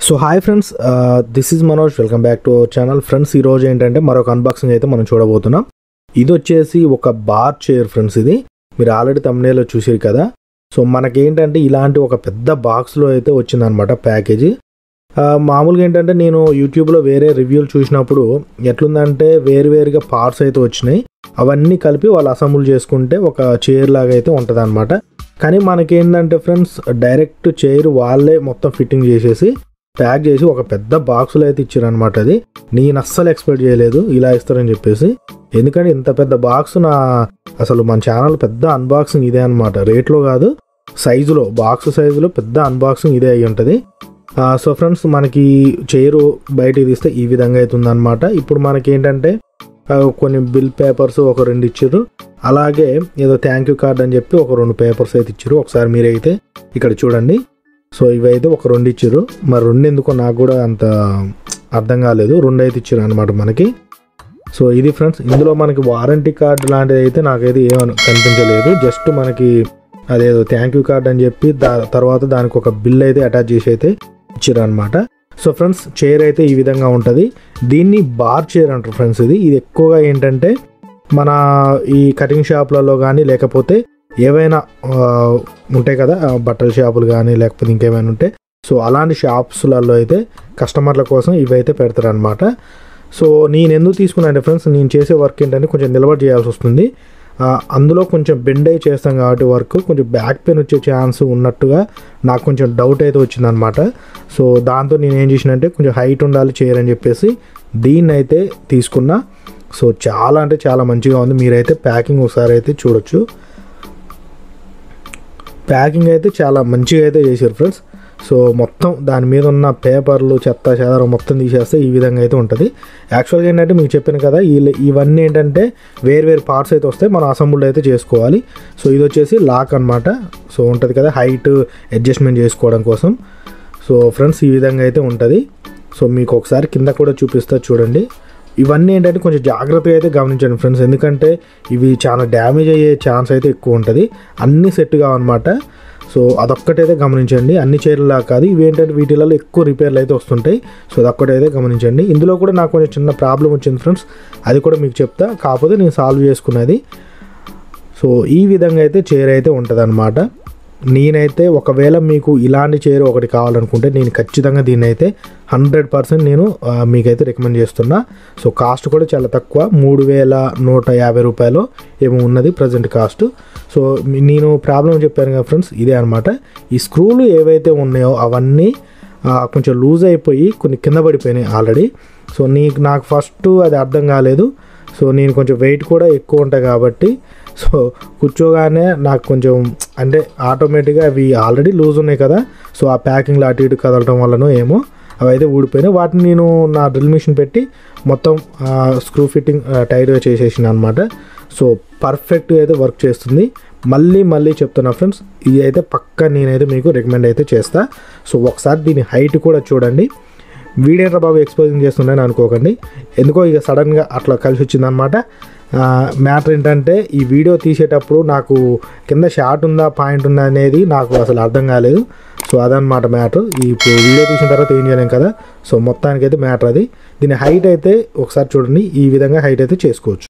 So hi friends, this is Manoj. Welcome back to our channel. Friends, ఈరోజు ఏంటంటే మరొక unboxing అయితే మనం చూడబోతున్నాం. ఇది వచ్చేసి ఒక బార్ చైర్ ఫ్రెండ్స్. ఇది మీరు ఆల్రెడీ thumbnail లో చూసారు కదా. సో మనకేంటంటే ఇలాంటి ఒక పెద్ద బాక్స్లో అయితే వచ్చిందనమాట ప్యాకేజీ. మామూలుగా ఏంటంటే నేను యూట్యూబ్లో వేరే రివ్యూలు చూసినప్పుడు ఎట్లుందంటే వేరువేరుగా పార్ట్స్ అయితే వచ్చినాయి, అవన్నీ కలిపి వాళ్ళు అసెంబుల్ చేసుకుంటే ఒక చైర్ లాగా అయితే ఉంటుంది అనమాట. కానీ మనకేంటంటే ఫ్రెండ్స్ డైరెక్ట్ చైర్ వాళ్ళే మొత్తం ఫిట్టింగ్ చేసేసి ప్యాక్ చేసి ఒక పెద్ద బాక్స్లో అయితే ఇచ్చారనమాట. అది నేను అస్సలు ఎక్స్పెక్ట్ చేయలేదు ఇలా ఇస్తారని చెప్పేసి. ఎందుకంటే ఇంత పెద్ద బాక్స్ అసలు మన ఛానల్ పెద్ద అన్బాక్సింగ్ ఇదే అనమాట. రేట్లో కాదు, సైజులో, బాక్స్ సైజులో పెద్ద అన్బాక్సింగ్ ఇదే అయ్యి ఉంటుంది. సో ఫ్రెండ్స్, మనకి చైరు బయటికి తీస్తే ఈ విధంగా అవుతుంది అనమాట. ఇప్పుడు మనకి ఏంటంటే కొన్ని బిల్ పేపర్స్ ఒక 2 ఇచ్చారు, అలాగే ఏదో థ్యాంక్ యూ కార్డ్ అని చెప్పి ఒక 2 పేపర్స్ అయితే ఇచ్చారు. ఒకసారి మీరైతే ఇక్కడ చూడండి. సో ఇవైతే ఒక 2 ఇచ్చారు. మరి 2 ఎందుకో నాకు కూడా అంత అర్థం కాలేదు. 2 అయితే ఇచ్చారు అనమాట మనకి. సో ఇది ఫ్రెండ్స్, ఇందులో మనకి వారంటీ కార్డ్ లాంటిది అయితే నాకైతే ఏమని కనిపించలేదు. జస్ట్ మనకి అదేదో థ్యాంక్ యూ కార్డ్ అని చెప్పి తర్వాత దానికి ఒక బిల్ అయితే అటాచ్ చేసి అయితే ఇచ్చారు అనమాట. సో ఫ్రెండ్స్, చైర్ అయితే ఈ విధంగా ఉంటుంది. దీన్ని బార్ చైర్ అంటారు ఫ్రెండ్స్. ఇది ఎక్కువగా ఏంటంటే మన ఈ కటింగ్ షాప్లలో కానీ లేకపోతే ఏవైనా ఉంటాయి కదా, బట్టల షాపులు కానీ లేకపోతే ఇంకేమైనా ఉంటే, సో అలాంటి షాప్స్లలో అయితే కస్టమర్ల కోసం ఇవైతే పెడతారు అనమాట. సో నేను ఎందుకు తీసుకున్నాను అంటే ఫ్రెండ్స్, నేను చేసే వర్క్ ఏంటంటే కొంచెం నిలబడి చేయాల్సి వస్తుంది. అందులో కొంచెం బెండ్ అయి చేస్తాం కాబట్టి వర్క్ కొంచెం బ్యాక్ పెయిన్ వచ్చే ఛాన్స్ ఉన్నట్టుగా నాకు కొంచెం డౌట్ అయితే వచ్చిందనమాట. సో దాంతో నేను ఏం చేసినంటే కొంచెం హైట్ ఉండాలి చైర్ అని చెప్పేసి దీన్ని అయితే తీసుకున్నా. సో చాలా అంటే చాలా మంచిగా ఉంది. మీరైతే ప్యాకింగ్ ఒకసారి అయితే చూడొచ్చు. ప్యాకింగ్ అయితే చాలా మంచిగా అయితే చేశారు ఫ్రెండ్స్. సో మొత్తం దాని మీద ఉన్న పేపర్లు, చెత్త చెదారం మొత్తం తీసేస్తే ఈ విధంగా అయితే ఉంటుంది. యాక్చువల్గా ఏంటంటే మీకు చెప్పాను కదా, ఇవన్నీ ఏంటంటే వేరు పార్ట్స్ అయితే వస్తాయి, మనం అసెంబుల్ అయితే చేసుకోవాలి. సో ఇది వచ్చేసి లాక్ అనమాట. సో ఉంటుంది కదా, హైట్ అడ్జస్ట్మెంట్ చేసుకోవడం కోసం. సో ఫ్రెండ్స్, ఈ విధంగా అయితే ఉంటుంది. సో మీకు ఒకసారి కింద కూడా చూపిస్తా చూడండి. ఇవన్నీ ఏంటంటే కొంచెం జాగ్రత్తగా అయితే గమనించండి ఫ్రెండ్స్, ఎందుకంటే ఇవి చాలా డ్యామేజ్ అయ్యే ఛాన్స్ అయితే ఎక్కువ ఉంటుంది. అన్నీ సెట్ కావన్నమాట. సో అదొక్కటైతే గమనించండి. అన్ని చైర్లా కాదు, ఇవి ఏంటంటే వీటిలలో ఎక్కువ రిపేర్లు అయితే వస్తుంటాయి. సో అదొక్కటైతే గమనించండి. ఇందులో కూడా నాకు కొంచెం చిన్న ప్రాబ్లం వచ్చింది ఫ్రెండ్స్, అది కూడా మీకు చెప్తా, కాకపోతే నేను సాల్వ్ చేసుకున్నది. సో ఈ విధంగా అయితే చైర్ అయితే ఉంటుంది అనమాట. నేనైతే ఒకవేళ మీకు ఇలాంటి చైర్ ఒకటి కావాలనుకుంటే నేను ఖచ్చితంగా దీన్ని అయితే 100% నేను మీకైతే రికమెండ్ చేస్తున్నా. సో కాస్ట్ కూడా చాలా తక్కువ, 3150 రూపాయలు ఏమో ఉన్నది ప్రజెంట్ కాస్ట్. సో నేను ప్రాబ్లం చెప్పాను కదా ఫ్రెండ్స్, ఇదే అనమాట. ఈ స్క్రూలు ఏవైతే ఉన్నాయో అవన్నీ కొంచెం లూజ్ అయిపోయి కొన్ని కింద పడిపోయినాయి ఆల్రెడీ. సో నాకు ఫస్ట్ అది అర్థం కాలేదు. సో నేను కొంచెం వెయిట్ కూడా ఎక్కువ ఉంటాయి కాబట్టి సో కూర్చోగానే నాకు కొంచెం అంటే ఆటోమేటిక్గా అవి ఆల్రెడీ లూజ్ ఉన్నాయి కదా, సో ఆ ప్యాకింగ్లో అటు ఇటు కదలటం వల్లనో ఏమో అవి అయితే ఊడిపోయినాయి. వాటిని నేను నా డ్రిల్ మిషన్ పెట్టి మొత్తం స్క్రూ ఫిట్టింగ్ టైట్గా చేసేసిన అనమాట. సో పర్ఫెక్ట్గా అయితే వర్క్ చేస్తుంది. మళ్ళీ చెప్తున్నా ఫ్రెండ్స్, ఇది అయితే పక్కా నేనైతే మీకు రికమెండ్ అయితే చేస్తా. సో ఒకసారి దీని హైట్ కూడా చూడండి. వీడియో బాబు ఎక్స్పోజింగ్ చేస్తుండని అనుకోకండి, ఎందుకో ఇక సడన్గా అట్లా కలిసి వచ్చిందనమాట. మ్యాటర్ ఏంటంటే ఈ వీడియో తీసేటప్పుడు నాకు కింద షార్ట్ ఉందా పాయింట్ ఉందా అనేది నాకు అసలు అర్థం కాలేదు. సో అదనమాట మ్యాటర్. ఇప్పుడు వీడియో తీసిన తర్వాత ఏం చేయలేం కదా. సో మొత్తానికైతే మ్యాటర్ అది. దీని హైట్ అయితే ఒకసారి చూడండి, ఈ విధంగా హైట్ అయితే చేసుకోవచ్చు.